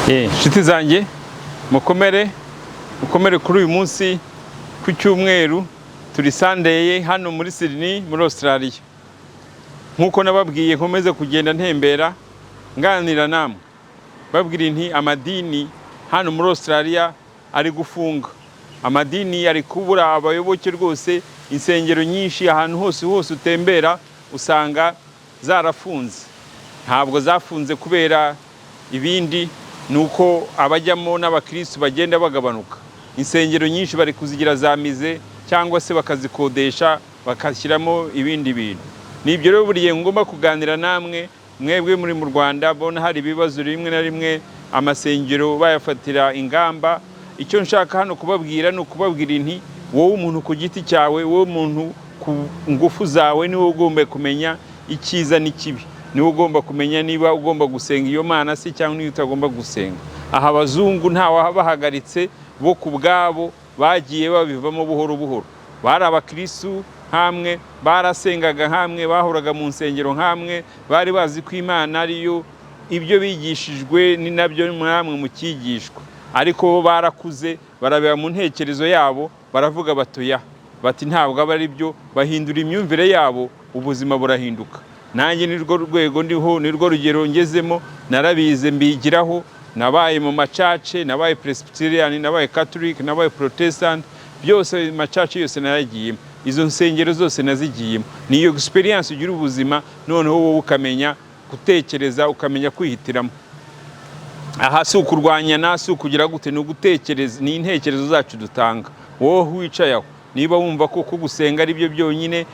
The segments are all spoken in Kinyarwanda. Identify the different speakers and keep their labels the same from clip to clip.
Speaker 1: Inshuti zanjye mukomere kuri uyu munsi ku cyumweru turi Sunday hano muri Sydney muri Australia. Nkuko nababwiye nkomeze kugenda ntembera nganira namwe babwira inti amadini hano muri Australia ari gufunga, amadini ari kubura abayoboke rwose, insengero nyinshi ahantu hose utembera usanga zarafunze. Ntabwo zafunze kubera ibindi, nuko abajyamo n'abakristo bagenda bagabanuka. Insengero nyinshi bari kuzigira zamize cyangwa se bakazikodesha bakashyiramo ibindi bintu. Nibyo rero buriye ngomba kuganira namwe mwebwe muri mu Rwanda bona hari ibibazo rimwe na rimwe amasengero bayafatira ingamba. Icyo nshaka hano kubabwira no kubabwira inti wowe umuntu ku giti cyawe, wowe umuntu ku ngufu zawe niwe ugomba kumenya icyiza n'ikibi. Niwe ugomba kumenya niba ugomba gusenga iyo Mana se cyangwa niba utagomba gusenga. Aha abazungu nta wabahagaritse bo kubwabo bagiye babivamo buhoro. Bari abakristo hamwe, barasengaga hamwe, bahoraga mu nsengero hamwe, bari bazi ko Imana ariyo, ibyo bigishijwe ni nabyo mwamwe mukigishwa. Ariko bo barakuze barabera mu ntekerezo yabo, baravuga batoya bati ntabwo aba ari byo, bahindura imyumvire yabo, ubuzima burahinduka. Nanjye nirwo rwego ndiho, nirwo rugero ngezemo, narabize mbigiraho, nabaye mu macace, nabaye Presbyterian, nabaye Catholic, nabaye Protestant, byose macace yose naragiyemo, izo nsengero zose nazigiyemo. Niyo experience ugira ubuzima, noneho wowe ukamenya gutekereza, ukamenya kwihitiramo. Aha si ukurwanya nasi ukugira gute, no gutekereza, ni intekerezo zacu dutanga. Wowe wicaye niba wumva ko gusenga ari byo byonyine,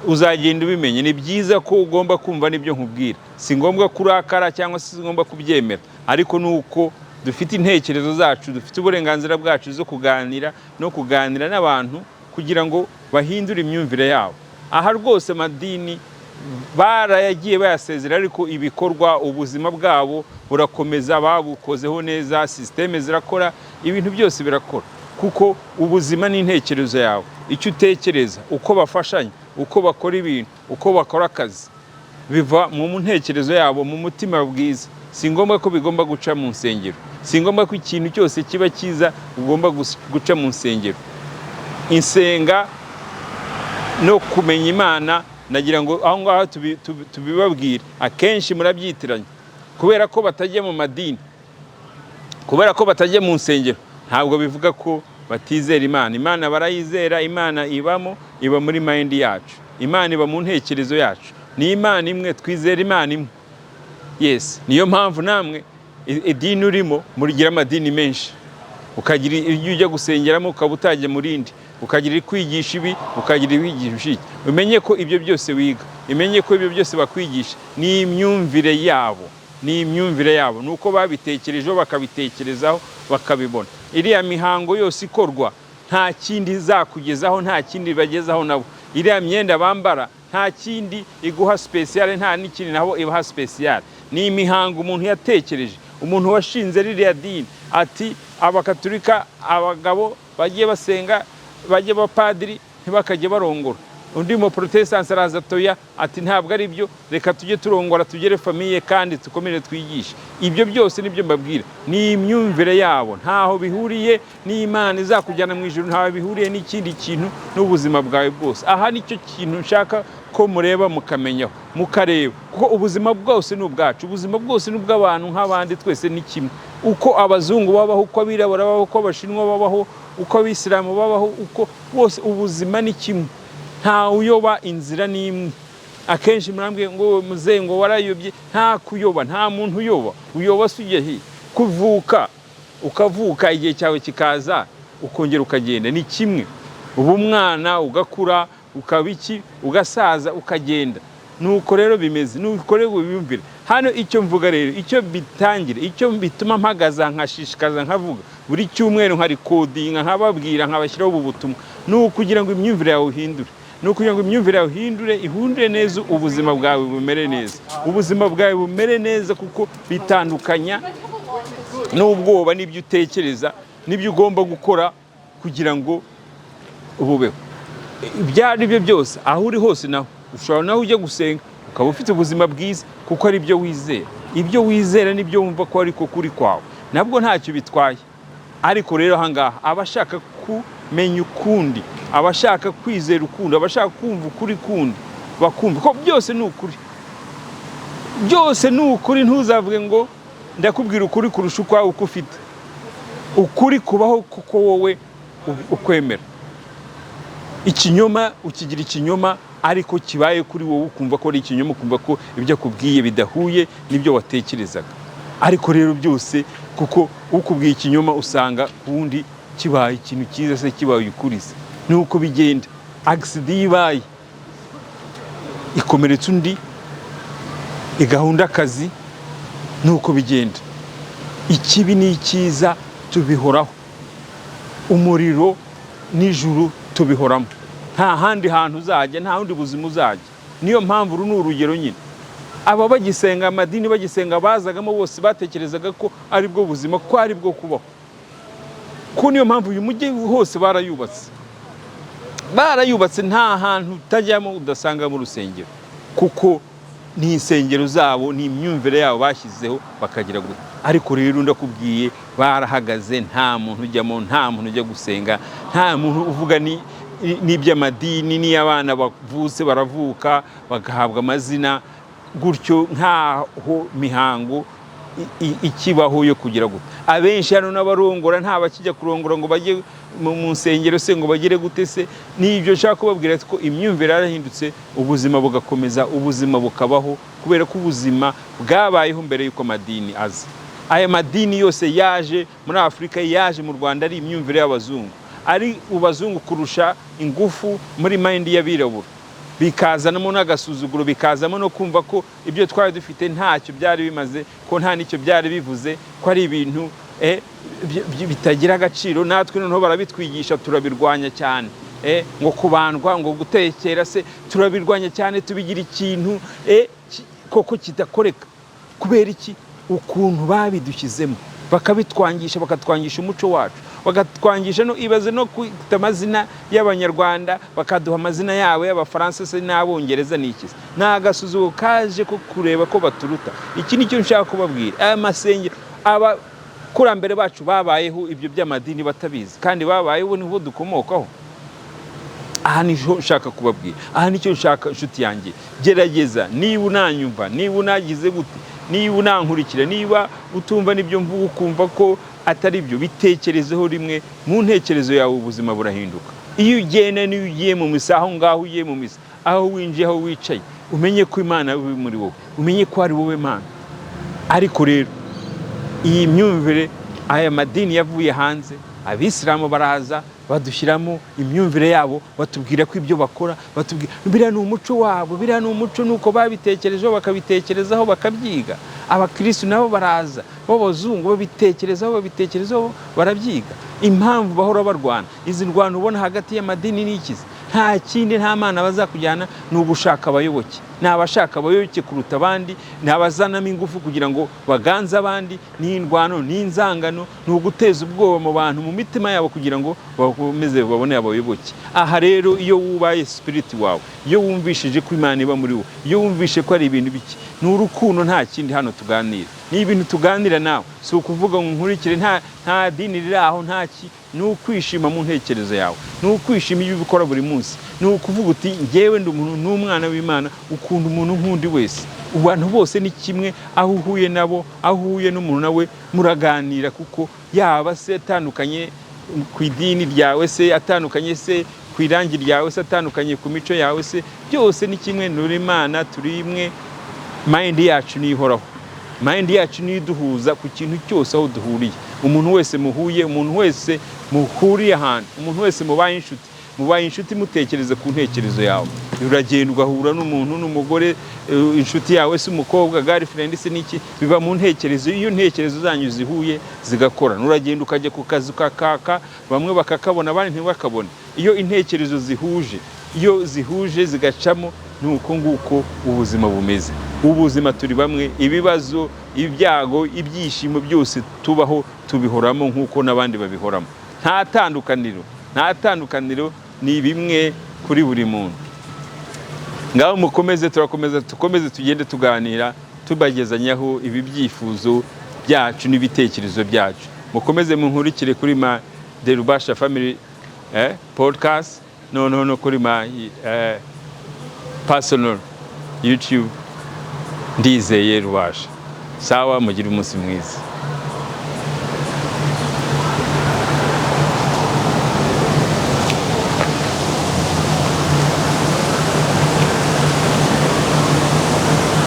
Speaker 1: uzagenda ubimenye. Ni byiza ko ugomba kumva nibyo nkubwira, si ngombwa kurakara cyangwa si ngombwa kubyemera, ariko nuko dufite intekerezo zacu, dufite uburenganzira bwacu zo kuganira no kuganira n'abantu kugira ngo bahindure imyumvire yabo. Aha rwose amadini barayagiye bayasezera, ariko ibikorwa ubuzima bwabo burakomeza, babukozeho neza, systeme zirakora, ibintu byose birakora, kuko ubuzima ni intekerezo yawe. Icyo utekereza, uko bafashanya, uko bakora ibintu, uko bakora akazi, biva mu ntekerezo yabo, mu mutima bwiza. Si ngombwa ko bigomba guca mu nsengero, si ngombwa ko ikintu cyose kiba cyiza ugomba guca mu nsengero. Insenga no kumenya Imana, nagira ngo aho ngaho tubibabwire. Akenshi murabyitiranya kubera ko batajya mu madini, kubera ko batajya mu nsengero, ntabwo bivuga ko batizera Imana. Imana barayizera, Imana ibamo, iba muri mind yacu, Imana iba mu ntekerezo yacu, ni Imana imwe, twizera Imana imwe. Yes, niyo mpamvu namwe idini urimo murigira amadini menshi, ukagira iyo ujya gusengeramo ukaba utajya mu rindi, ukagira kwigisha ibi, ukagira ibigisha iki. Umenye ko ibyo byose wiga, umenye ko ibyo byose bakwigisha ni imyumvire yabo, ni imyumvire yabo, nuko babitekerejeho bakabitekerezaho bakabibona. Iriya mihango yose ikorwa nta kindi izakugezaho, nta kindi bagezaho nabo. Iriya myenda bambara nta kindi iguha special, nta n'ikindi nabo ibaha special. Ni imihango umuntu yatekereje, umuntu washinze ririya dini ati abakatolika abagabo bagiye basenga, bagiye bapadiri ntibakajye barongora. Undi mu Protestant araza toya ati ntabwo ari byo, reka tujye turongora, tugere famille kandi tukomere twigisha. Ibyo byose nibyo mbabwira, ni imyumvire yabo, ntaho bihuriye n'Imana izakujyana mu ijuru, ntaho bihuriye n'ikindi kintu n'ubuzima bwawe bwose. Aha nicyo kintu nshaka ko mureba mukamenyaho, mukareba, kuko ubuzima bwose ni ubwacu, ubuzima bwose ni ubw'abantu nk'abandi, twese ni kimwe. Uko abazungu babaho, uko abirabura babaho, uko abashinwa babaho, uko abisilamu babaho, uko bose ubuzima ni kimwe. Nta uyoba inzira n'imwe. Akenshi murambwiye ngo muzehe ngo warayobye, nta kuyoba, nta muntu uyoba. Uyoba sujye he kuvuka, ukavuka igihe cyawe kikaza ukongera ukagenda, ni kimwe. Ubu mwana ugakura, ukabiki, ugasaza, ukagenda. Nuko rero bimeze, nuko rero biyumvira. Hano icyo mvuga rero, icyo bitangire, icyo bituma mpagaza nkashishikaza nkavuga buri cyumweru nkari codinga, nkababwira, nkabashyiraho ubu butumwa, nukugira ngo imyumvire yawe uhindure. Nukugira ngo imyumvire yawe ihindure neza, ubuzima bwawe bumere neza, ubuzima bwawe bumere neza, kuko bitandukanya n'ubwoba n'ibyo utekereza, n'ibyo ugomba gukora kugira ngo ububeho. Ibyari byo byose, aho uri hose naho ushobora naho ujya gusenga ukaba ufite ubuzima bwiza, kuko ari byo wizera. Ibyo wizera nibyo wumva ko ariko kuri kwawe. nabwo ntacyo bitwaye. Ariko rero ahangaha abashaka kumenya ukundi, abashaka kwizera ukundi, abashaka kumva ukuri kundi bakumva ko byose ni ukuri, byose ni ukuri. Ntuzavuge ngo ndakubwira ukuri kurusha uko ufite. Ukuri kubaho kuko wowe ukwemera. Ikinyoma ukigira ikinyoma, ariko kibaye kuri wowe ukumva ko ari ikinyoma, ukumva ko ibyo akubwiye bidahuye n'ibyo watekerezaga. Ariko rero byose kuko ukubwiye ikinyoma usanga kundi kibaye ikintu cyiza se, kibaye ukuri se. Nuko bigenda. Accident ibaye ikomeretsa undi, igahunda akazi, nuko bigenda. Ikibi n'icyiza tubihoraho, umuriro n'ijuru tubihoramo. Nta handi hantu uzajya, nta hundi buzima uzajya. Niyo mpamvu uru ni urugero nyine. Aba bagisenga amadini, bagisenga bazagamo bose batekerezaga ko ari bwo buzima, ko ari bwo kubaho. Ko niyo mpamvu uyu mujyi hose barayubatse, nta hantu utajyamo udasanga mu rusengero, kuko ni insengero zabo, ni imyumvire yabo bashyizeho bakagira gute. Ariko rero ndakubwiye barahagaze, nta muntu ujyamo, nta muntu ujya gusenga, nta muntu uvuga n'iby'amadini, n'iy'abana bavutse baravuka bagahabwa amazina gutyo, ntaho mihango ikibaho yo kugira gute. Abenshi hano n'abarongora nta bakijya kurongora ngo bajye mu nsengero se ngo bagire gute se. N'ibyo nshaka kubabwira ko imyumvire yarahindutse, ubuzima bugakomeza, ubuzima bukabaho, kubera ko ubuzima bwabayeho mbere y'uko amadini aza. Aya madini yose yaje muri Afurika, yaje mu Rwanda ari imyumvire y'abazungu, ari ubazungu kurusha ingufu muri mind y'abirabura. Bikazanamo n'agasuzuguro, bikazamo no kumva ko ibyo twari dufite ntacyo byari bimaze, ko nta nicyo byari bivuze, ko ari ibintu bitagira agaciro. Natwe noneho barabitwigisha, turabirwanya cyane. Ngo kubandwa, ngo gutekera se, turabirwanya cyane, tubigira ikintu koko kidakoreka. Kubera iki? Ukuntu babidushyizemo, bakabitwangisha, bakatwangisha umuco wacu, bakatwangisha no ibaze no kwita amazina y'Abanyarwanda, bakaduha amazina yabo y'Abafaransa se n'Abongereza. N'iki n'agasuzugo kaje ko kureba ko baturuta. Iki nicyo nshaka kubabwira. Aya masengero, abakurambere bacu babayeho ibyo by'amadini batabizi, kandi babayeho niho dukomokaho. Aha niho nshaka kubabwira, aha nicyo nshaka inshuti yanjye. Gerageza, niba unanyumva, niba unagize gute, niba unankurikira, niba utumva n'ibyo mvuga ukumva ko atari byo, bitekerezeho rimwe. Mu ntekerezo yawe ubuzima burahinduka. Iyo ugenda, niyo ugiye mu misa, aho ngaho ugiye mu misa, aho winjiye, aho wicaye, umenye ko Imana iri muri wowe, umenye ko ari wowe Mana. Ariko rero iyi myumvire, aya madini yavuye hanze, Abisilamu baraza badushyiramo imyumvire yabo, batubwira ko ibyo bakora, batubwira biriya ni umuco wabo, biriya ni umuco, nuko babitekerejeho bakabitekerezaho bakabyiga. Abakristo nabo baraza b'abazungu babitekerezaho barabyiga. Impamvu bahora barwana, izi ndwano ubona hagati y'amadini n'ikizi, nta kindi, nta Mana bazakujyana, ni ugushaka abayoboke. Ni abashaka abayoboke kuruta abandi, ni abazanamo ingufu kugira ngo baganze abandi. Ni indwano, ni inzangano, ni uguteza ubwoba mu bantu mu mitima yabo kugira ngo bakomeze babone abayoboke. Aha rero iyo wubaye spirit wawe, iyo wumvishije ko Imana iba muri wowe, iyo wumvishe ko ari ibintu biki, ni urukundo, nta kindi hano tuganira. Ni ibintu tuganira nawe, si ukuvuga ngo nkurikire nta dini riri aho, ntaki. Ni ukwishima mu ntekerezo yawe, ni ukwishima ibyo ukora buri munsi, ni ukuvuga uti njyewe ndi umuntu, n'umwana w'Imana, ukunda umuntu nk'undi wese. Abantu bose ni kimwe, aho uhuye nabo, aho uhuye n'umuntu nawe muraganira, kuko yaba se atandukanye ku idini ryawe se, atandukanye se ku irangi ryawe se, atandukanye ku mico yawe se, byose ni kimwe. Nuri Imana, turi imwe. Mind yacu nihoraho, mind yacu niduhuza ku kintu cyose aho duhuriye. Umuntu wese muhuye, umuntu wese muhuriye ahantu, umuntu wese mubaye inshuti mutekereza ku ntekerezo yawe. Uragenda ugahura n'umuntu, n'umugore, inshuti yawe se, umukobwa, girlfriend se, n'iki, biba mu ntekerezo. Iyo ntekerezo zanyu zihuye zigakora, uragenda ukajya ku kazi kakaka, bamwe bakakabona abandi ntibakabone. Iyo intekerezo zihuje, iyo zihuje zigacamo, nuko nguko ubuzima bumeze. Ubuzima turi bamwe, ibibazo, ibyago, ibyishimo byose tubaho tubihoramo nk'uko n'abandi babihoramo. Nta tandukaniro, ni bimwe kuri buri muntu. Ngaho mukomeze, tukomeze tugende tuganira, tubagezanyaho ibi byifuzo byacu n'ibitekerezo byacu. Mukomeze munkurikire kuri ma The Rubasha Family podcast, no kuri ma personal YouTube Ndizeye Rubasha. Sawa, mugire umunsi mwiza.